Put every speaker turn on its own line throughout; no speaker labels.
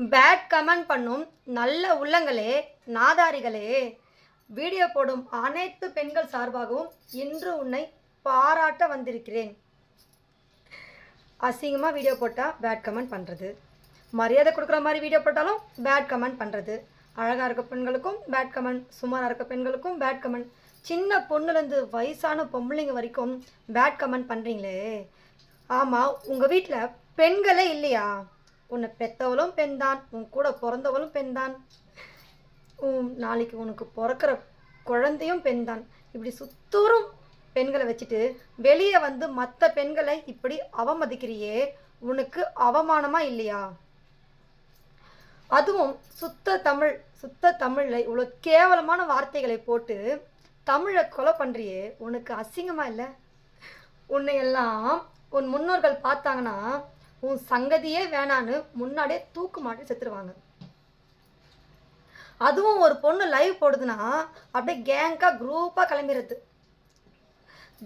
Bad comment பண்ணும் நல்ல உள்ளங்களே, நாதாரிகளே, வீடியோ போடும் அனைத்து பெண்கள் சார்பாகவும் இன்று உன்னை பாராட்ட வந்திருக்கிறேன். அசிங்கமாக வீடியோ போட்டால் பேட் கமெண்ட் பண்ணுறது, மரியாதை கொடுக்குற மாதிரி வீடியோ போட்டாலும் பேட் கமெண்ட் பண்ணுறது, அழகாக இருக்க பெண்களுக்கும் பேட் கமெண்ட், சுமாராக இருக்க பெண்களுக்கும் பேட் கமெண்ட், சின்ன பொண்ணுலேருந்து வயசான பொம்பளைங்க வரைக்கும் பேட் கமெண்ட் பண்ணுறீங்களே. ஆமாம், உங்கள் வீட்டில் பெண்களே இல்லையா? உன்னை பெற்றவளும் பெண் தான், உன் கூட பிறந்தவளும் பெண் தான், நாளைக்கு உனக்கு பிறக்கிற குழந்தையும் பெண் தான். இப்படி சுத்தூரும் பெண்களை வச்சுட்டு வெளியே வந்து மற்ற பெண்களை இப்படி அவமதிக்கிறியே, உனக்கு அவமானமாக இல்லையா? அதுவும் சுத்த தமிழில் இவ்வளோ கேவலமான வார்த்தைகளை போட்டு தமிழை கொலை பண்ணுறியே, உனக்கு அசிங்கமாக இல்லை? உன்னையெல்லாம் உன் முன்னோர்கள் பார்த்தாங்கன்னா உன் சங்கதியே வேணான்னு முன்னாடியே தூக்கு மாட்டி செத்துருவாங்க. அதுவும் ஒரு பொண்ணு லைவ் போடுதுன்னா அப்படியே கேங்காக குரூப்பாக கிளம்பிடுறது.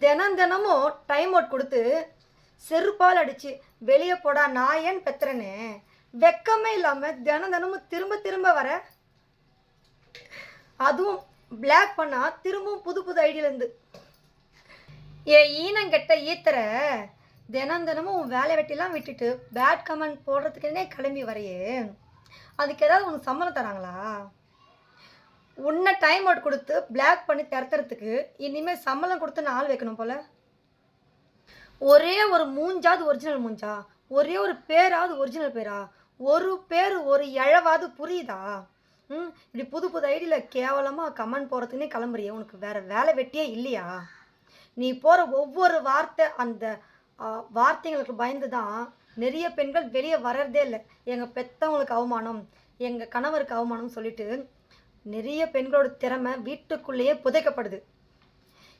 தினமும் டைம் அவுட் கொடுத்து செருப்பால் அடித்து வெளியே போடா நான் ஏன் பெத்துறேன்னு வெக்கமே இல்லாமல் தினமும் திரும்ப வர. அதுவும் பிளாக் பண்ணால் திரும்பவும் புது ஐடியிலேருந்து ஈனங்கெட்ட ஈத்தர தினமும் வேலை வெட்டிலாம் விட்டுட்டு பேட் கமெண்ட் போடுறதுக்குன்னே கிளம்பி வரையே. அதுக்கு ஏதாவது உனக்கு சம்பளம் தராங்களா? உன்னை டைம் அவுட் கொடுத்து பிளாக் பண்ணி திறத்துறதுக்கு இனிமேல் சம்பளம் கொடுத்து ஆள் வைக்கணும் போல். ஒரே ஒரு மூஞ்சாவது ஒரிஜினல் மூஞ்சா, ஒரே ஒரு பேராவது ஒரிஜினல் பேரா, ஒரு பேர் ஒரு இழவாவது புரியுதா? இப்படி புது ஐடியில் கேவலமாக கமெண்ட் போடுறதுக்குன்னே கிளம்புறியே, உனக்கு வேறு வேலை வெட்டியே இல்லையா? நீ போகிற ஒவ்வொரு வார்த்தை, அந்த வார்த்தைங்களுக்கு பயந்து தான் நிறைய பெண்கள் வெளியே வர்றதே இல்லை. எங்கள் பெற்றவங்களுக்கு அவமானம், எங்கள் கணவருக்கு அவமானம் சொல்லிட்டு நிறைய பெண்களோட திறமை வீட்டுக்குள்ளேயே புதைக்கப்படுது.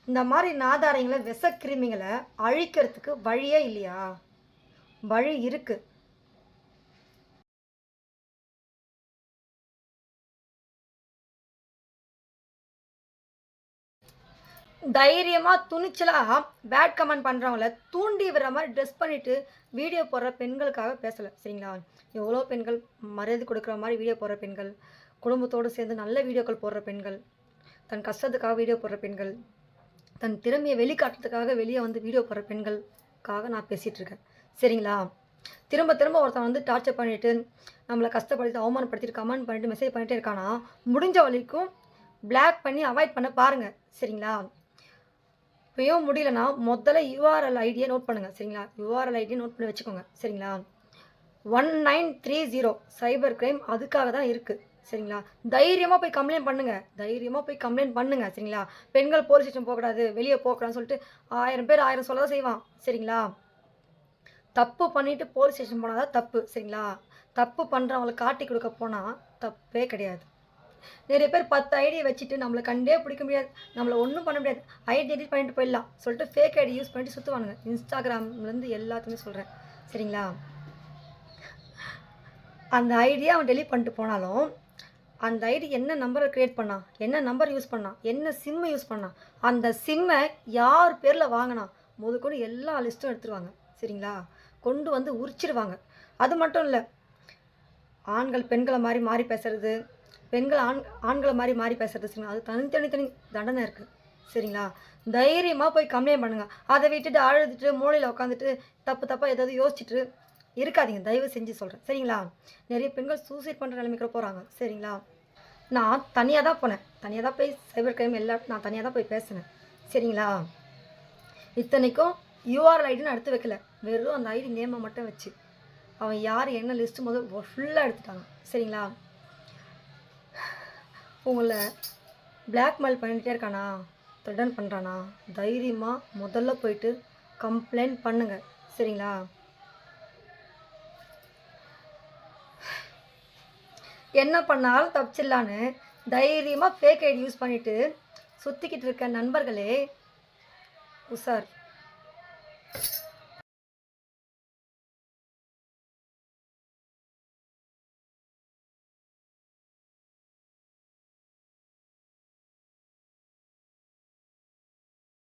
இந்த மாதிரி நாதாரியங்களை, விஷக்கிருமிகளை அழிக்கிறதுக்கு வழியே இல்லையா? வழி இருக்குது. தைரியமாக துணிச்சலாக பேட் கமெண்ட் பண்ணுறவங்கள தூண்டி விடுற மாதிரி ட்ரெஸ் பண்ணிவிட்டு வீடியோ போடுற பெண்களுக்காக பேசலை, சரிங்களா? எவ்வளோ பெண்கள் மரியாதை கொடுக்குற மாதிரி வீடியோ போடுற பெண்கள், குடும்பத்தோடு சேர்ந்து நல்ல வீடியோக்கள் போடுற பெண்கள், தன் கஷ்டத்துக்காக வீடியோ போடுற பெண்கள், தன் திறமையை வெளிக்காட்டுறதுக்காக வெளியே வந்து வீடியோ போடுற பெண்களுக்காக நான் பேசிகிட்ருக்கேன், சரிங்களா? திரும்ப ஒருத்தன் வந்து டார்ச்சர் பண்ணிவிட்டு நம்மளை கஷ்டப்படுத்தி அவமானப்படுத்திட்டு கமெண்ட் பண்ணிவிட்டு மெசேஜ் பண்ணிகிட்டே இருக்கானா, முடிஞ்ச வரைக்கும் பிளாக் பண்ணி அவாய்ட் பண்ண பாருங்கள், சரிங்களா? இப்போயும் முடியலன்னா முதல்ல யூஆர்எல் ஐடியை நோட் பண்ணுங்கள், சரிங்களா? யூஆர்எல் ஐடியை நோட் பண்ணி வச்சுக்கோங்க, சரிங்களா? 1930 சைபர் கிரைம் அதுக்காக தான் இருக்குது, சரிங்களா? தைரியமாக போய் கம்ப்ளைண்ட் பண்ணுங்கள், சரிங்களா? பெண்கள் போலீஸ் ஸ்டேஷன் போகக்கூடாது, வெளியே போகக்கூடாதுன்னு சொல்லிட்டு 1000 பேர் 1000 சொல்ல தான் செய்வான், சரிங்களா? தப்பு பண்ணிவிட்டு போலீஸ் ஸ்டேஷன் போனால் தான் தப்பு, சரிங்களா? தப்பு பண்ணுறவங்களை காட்டி கொடுக்க போனால் தப்பே கிடையாது. நிறைய பேர் 10 ஐடியை வச்சுட்டு நம்மளை கண்டே பிடிக்க முடியாது, நம்மளை ஒன்றும் பண்ண முடியாது, ஐடி எடிட் பண்ணிட்டு போயிடலாம் சொல்லிட்டு ஃபேக் ஐடி யூஸ் பண்ணிட்டு சுற்றுவானுங்க. இன்ஸ்டாகிராம்லேருந்து எல்லாத்துக்குமே சொல்கிறேன், சரிங்களா? அந்த ஐடியை அவன் டெலிட் பண்ணிட்டு போனாலும் அந்த ஐடி என்ன நம்பரை க்ரியேட் பண்ணான், என்ன நம்பர் யூஸ் பண்ணான், என்ன சிம்மை யூஸ் பண்ணான், அந்த சிம்மை யார் பேரில் வாங்கினா முதற்கொண்டு எல்லா லிஸ்ட்டும் எடுத்துருவாங்க, சரிங்களா? கொண்டு வந்து உரிச்சிடுவாங்க. அது மட்டும் இல்லை, ஆண்கள் பெண்களை மாறி பேசுறது, பெண்கள் ஆண்களை மாறி பேசுறது, சரிங்களா? அது தனி தண்டனை இருக்குது, சரிங்களா? தைரியமாக போய் கம்ப்ளைண்ட் பண்ணுங்கள். அதை விட்டுட்டு அழுதுட்டு மூளையில் உட்காந்துட்டு தப்பாக ஏதாவது யோசிச்சுட்டு இருக்காதீங்க, தயவு செஞ்சு சொல்கிறேன், சரிங்களா? நிறைய பெண்கள் சூசைட் பண்ணுற நிலைமைக்கு போகிறாங்க, சரிங்களா? நான் தனியாக தான் போனேன், தனியாக தான் போய் சைபர் கிரைம் எல்லாம் நான் தனியாக தான் போய் பேசினேன், சரிங்களா? இத்தனைக்கும் யூஆர்எல் ஐடின்னு எடுத்து வைக்கல, வெறும் அந்த ஐடி நேமை மட்டும் வச்சு அவன் யார் என்ன லிஸ்ட்டு முதல் ஃபுல்லாக எடுத்துட்டாங்க, சரிங்களா? உங்களை பிளாக்மெயில் பண்ணிகிட்டே இருக்கானா, த்ரெட்டன் பண்ணுறானா, தைரியமாக முதல்ல போயிட்டு கம்ப்ளைண்ட் பண்ணுங்கள், சரிங்களா? என்ன பண்ணாலும் தப்பிச்சிடலான்னு தைரியமாக ஃபேக் ஐடி யூஸ் பண்ணிவிட்டு சுற்றிக்கிட்டு இருக்க நண்பர்களே உஷார்.